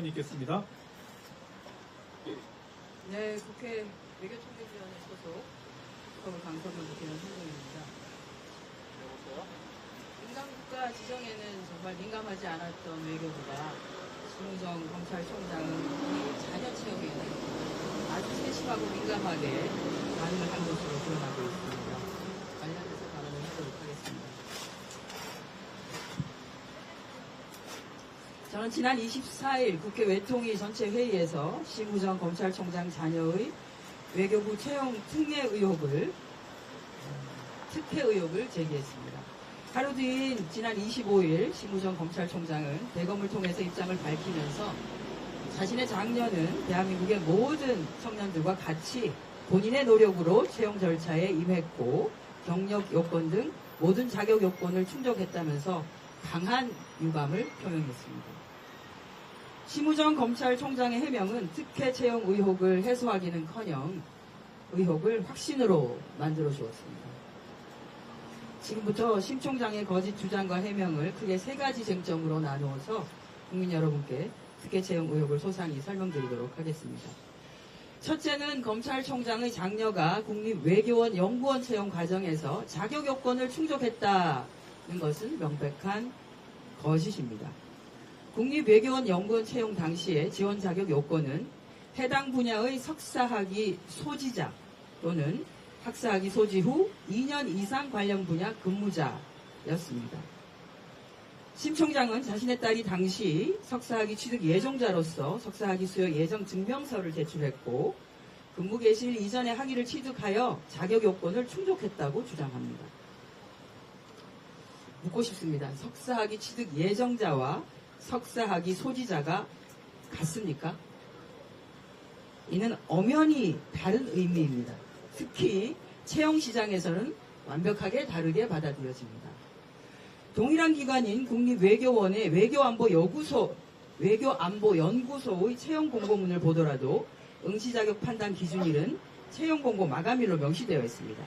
질문이 있겠습니다. 네, 국회 외교통일위원회 소속 서울 강서구 국회의원 홍정입니다. 민감국가 지정에는 정말 민감하지 않았던 외교부가 심우정 검찰총장은 이 자녀 채용에는 아주 세심하고 민감하게 반응을 한 것으로 드러나고 있습니다. 관련해서 발언을 하도록 하겠습니다. 저는 지난 24일 국회 외통위 전체 회의에서 심우정 검찰총장 자녀의 외교부 채용 특혜 의혹을 제기했습니다. 하루 뒤인 지난 25일 심우정 검찰총장은 대검을 통해서 입장을 밝히면서 자신의 장녀는 대한민국의 모든 청년들과 같이 본인의 노력으로 채용 절차에 임했고 경력 요건 등 모든 자격 요건을 충족했다면서 강한 유감을 표명했습니다. 심우정 검찰총장의 해명은 특혜 채용 의혹을 해소하기는커녕 의혹을 확신으로 만들어 주었습니다. 지금부터 심 총장의 거짓 주장과 해명을 크게 세 가지 쟁점으로 나누어서 국민 여러분께 특혜 채용 의혹을 소상히 설명드리도록 하겠습니다. 첫째는 검찰총장의 장녀가 국립외교원 연구원 채용 과정에서 자격 요건을 충족했다는 것은 명백한 거짓입니다. 국립외교원 연구원 채용 당시에 지원 자격 요건은 해당 분야의 석사학위 소지자 또는 학사학위 소지 후 2년 이상 관련 분야 근무자였습니다. 심 총장은 자신의 딸이 당시 석사학위 취득 예정자로서 석사학위 수여 예정 증명서를 제출했고 근무 개시일 이전에 학위를 취득하여 자격 요건을 충족했다고 주장합니다. 묻고 싶습니다. 석사학위 취득 예정자와 석사학위 소지자가 같습니까? 이는 엄연히 다른 의미입니다. 특히 채용시장에서는 완벽하게 다르게 받아들여집니다. 동일한 기관인 국립외교원의 외교안보연구소의 채용 공고문을 보더라도 응시자격 판단 기준일은 채용 공고 마감일로 명시되어 있습니다.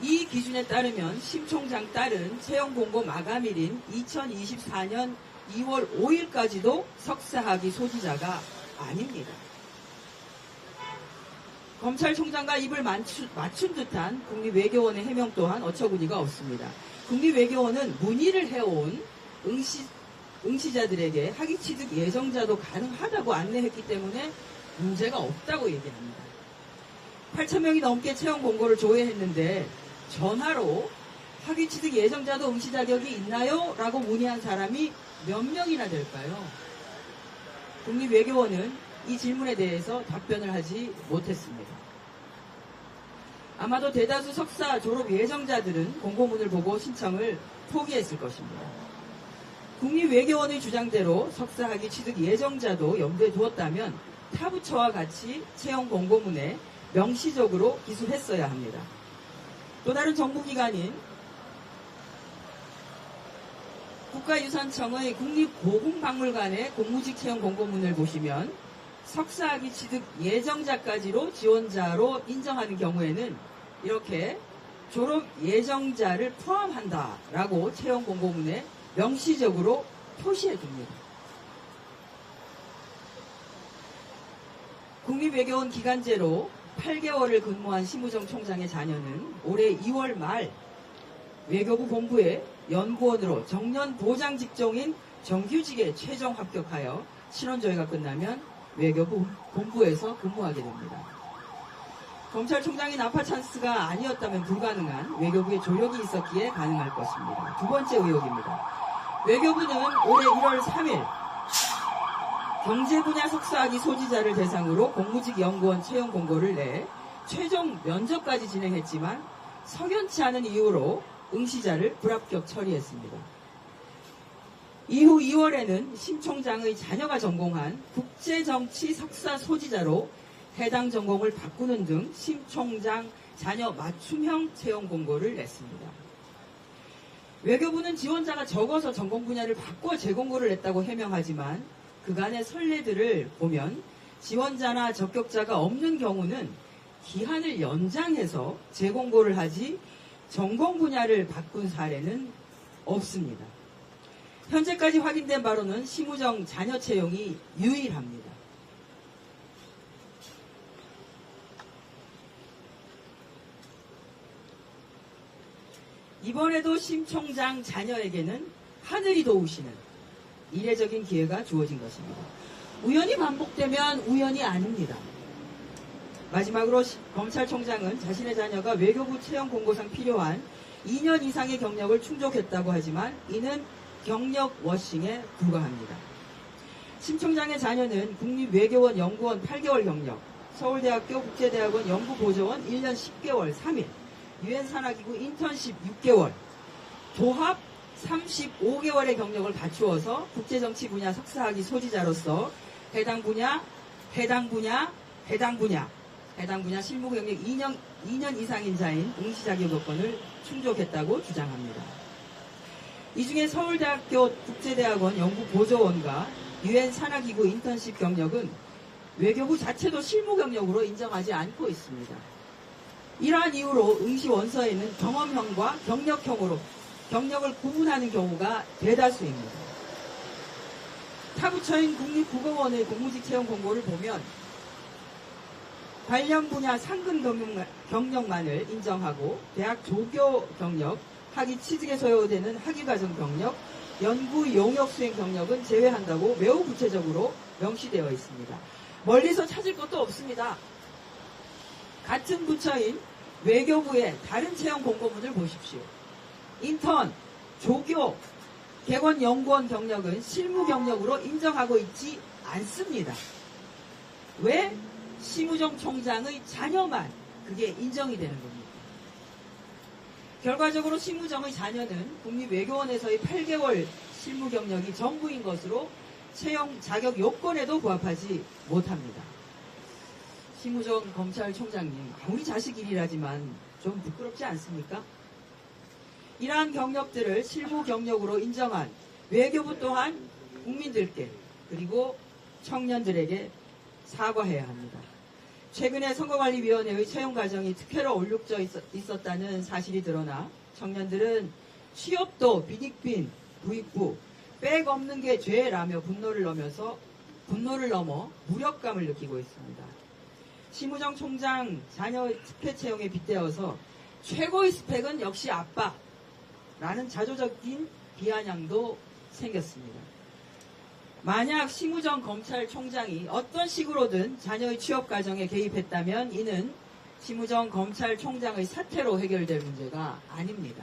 이 기준에 따르면 심 총장 딸은 채용 공고 마감일인 2024년 2월 5일까지도 석사학위 소지자가 아닙니다. 검찰총장과 입을 맞춘 듯한 국립외교원의 해명 또한 어처구니가 없습니다. 국립외교원은 문의를 해온 응시자들에게 학위 취득 예정자도 가능하다고 안내했기 때문에 문제가 없다고 얘기합니다. 8,000명이 넘게 채용 공고를 조회했는데 전화로 학위 취득 예정자도 응시 자격이 있나요? 라고 문의한 사람이 몇 명이나 될까요? 국립외교원은 이 질문에 대해서 답변을 하지 못했습니다. 아마도 대다수 석사 졸업 예정자들은 공고문을 보고 신청을 포기했을 것입니다. 국립외교원의 주장대로 석사학위 취득 예정자도 염두에 두었다면 타부처와 같이 채용 공고문에 명시적으로 기술했어야 합니다. 또 다른 정부기관인 국가유산청의 국립고궁박물관의 공무직 채용 공고문을 보시면 석사학위 취득 예정자까지로 지원자로 인정하는 경우에는 이렇게 졸업 예정자를 포함한다라고 채용 공고문에 명시적으로 표시해 둡니다. 국립외교원 기간제로 8개월을 근무한 심우정 총장의 자녀는 올해 2월 말 외교부 본부에 연구원으로 정년 보장 직종인 정규직에 최종 합격하여 신원조회가 끝나면 외교부 본부에서 근무하게 됩니다. 검찰총장이 나파 찬스가 아니었다면 불가능한 외교부의 조력이 있었기에 가능할 것입니다. 두 번째 의혹입니다. 외교부는 올해 1월 3일 경제 분야 석사학위 소지자를 대상으로 공무직 연구원 채용 공고를 내 최종 면접까지 진행했지만 석연치 않은 이유로 응시자를 불합격 처리했습니다. 이후 2월에는 심 총장의 자녀가 전공한 국제정치 석사 소지자로 해당 전공을 바꾸는 등 심 총장 자녀 맞춤형 채용 공고를 냈습니다. 외교부는 지원자가 적어서 전공 분야를 바꿔 재공고를 냈다고 해명하지만 그간의 선례들을 보면 지원자나 적격자가 없는 경우는 기한을 연장해서 재공고를 하지 전공 분야를 바꾼 사례는 없습니다. 현재까지 확인된 바로는 심우정 자녀 채용이 유일합니다. 이번에도 심 총장 자녀에게는 하늘이 도우시는 이례적인 기회가 주어진 것입니다. 우연히 반복되면 우연이 아닙니다. 마지막으로 검찰총장은 자신의 자녀가 외교부 채용 공고상 필요한 2년 이상의 경력을 충족했다고 하지만 이는 경력 워싱에 불과합니다. 심 총장의 자녀는 국립외교원 연구원 8개월 경력, 서울대학교 국제대학원 연구보조원 1년 10개월 3일, 유엔 산하기구 인턴십 6개월, 도합 35개월의 경력을 갖추어서 국제정치 분야 석사학위 소지자로서 해당 분야 실무 경력 2년 이상인 자인 응시 자격 요건을 충족했다고 주장합니다. 이 중에 서울대학교 국제대학원 연구보조원과 유엔 산하기구 인턴십 경력은 외교부 자체도 실무 경력으로 인정하지 않고 있습니다. 이러한 이유로 응시 원서에는 경험형과 경력형으로 경력을 구분하는 경우가 대다수입니다. 타부처인 국립국어원의 공무직 채용 공고를 보면 관련 분야 상근 경력만을 인정하고 대학 조교 경력, 학위 취직에 소요되는 학위과정 경력, 연구 용역 수행 경력은 제외한다고 매우 구체적으로 명시되어 있습니다. 멀리서 찾을 것도 없습니다. 같은 부처인 외교부의 다른 채용 공고문을 보십시오. 인턴, 조교, 객원 연구원 경력은 실무 경력으로 인정하고 있지 않습니다. 왜? 심우정 총장의 자녀만 그게 인정이 되는 겁니다. 결과적으로 심우정의 자녀는 국립외교원에서의 8개월 실무 경력이 전부인 것으로 채용 자격 요건에도 부합하지 못합니다. 심우정 검찰총장님, 아무리 자식 일이라지만 좀 부끄럽지 않습니까? 이러한 경력들을 실무 경력으로 인정한 외교부 또한 국민들께 그리고 청년들에게 사과해야 합니다. 최근에 선거관리위원회의 채용 과정이 특혜로 얼룩져 있었다는 사실이 드러나 청년들은 취업도 비익빈 부익부 백 없는 게 죄라며 분노를 넘어 무력감을 느끼고 있습니다. 심우정 총장 자녀의 특혜 채용에 빗대어서 최고의 스펙은 역시 아빠라는 자조적인 비아냥도 생겼습니다. 만약 심우정 검찰총장이 어떤 식으로든 자녀의 취업 과정에 개입했다면 이는 심우정 검찰총장의 사퇴로 해결될 문제가 아닙니다.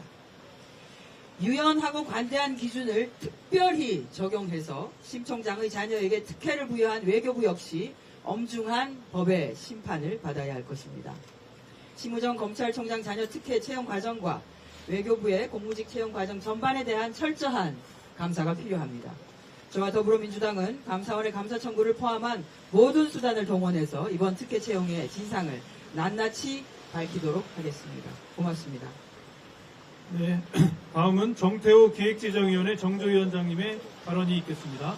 유연하고 관대한 기준을 특별히 적용해서 심 총장의 자녀에게 특혜를 부여한 외교부 역시 엄중한 법의 심판을 받아야 할 것입니다. 심우정 검찰총장 자녀 특혜 채용 과정과 외교부의 공무직 채용 과정 전반에 대한 철저한 감사가 필요합니다. 저와 더불어민주당은 감사원의 감사 청구를 포함한 모든 수단을 동원해서 이번 특혜 채용의 진상을 낱낱이 밝히도록 하겠습니다. 고맙습니다. 네, 다음은 정태호 기획재정위원회 정조위원장님의 발언이 있겠습니다.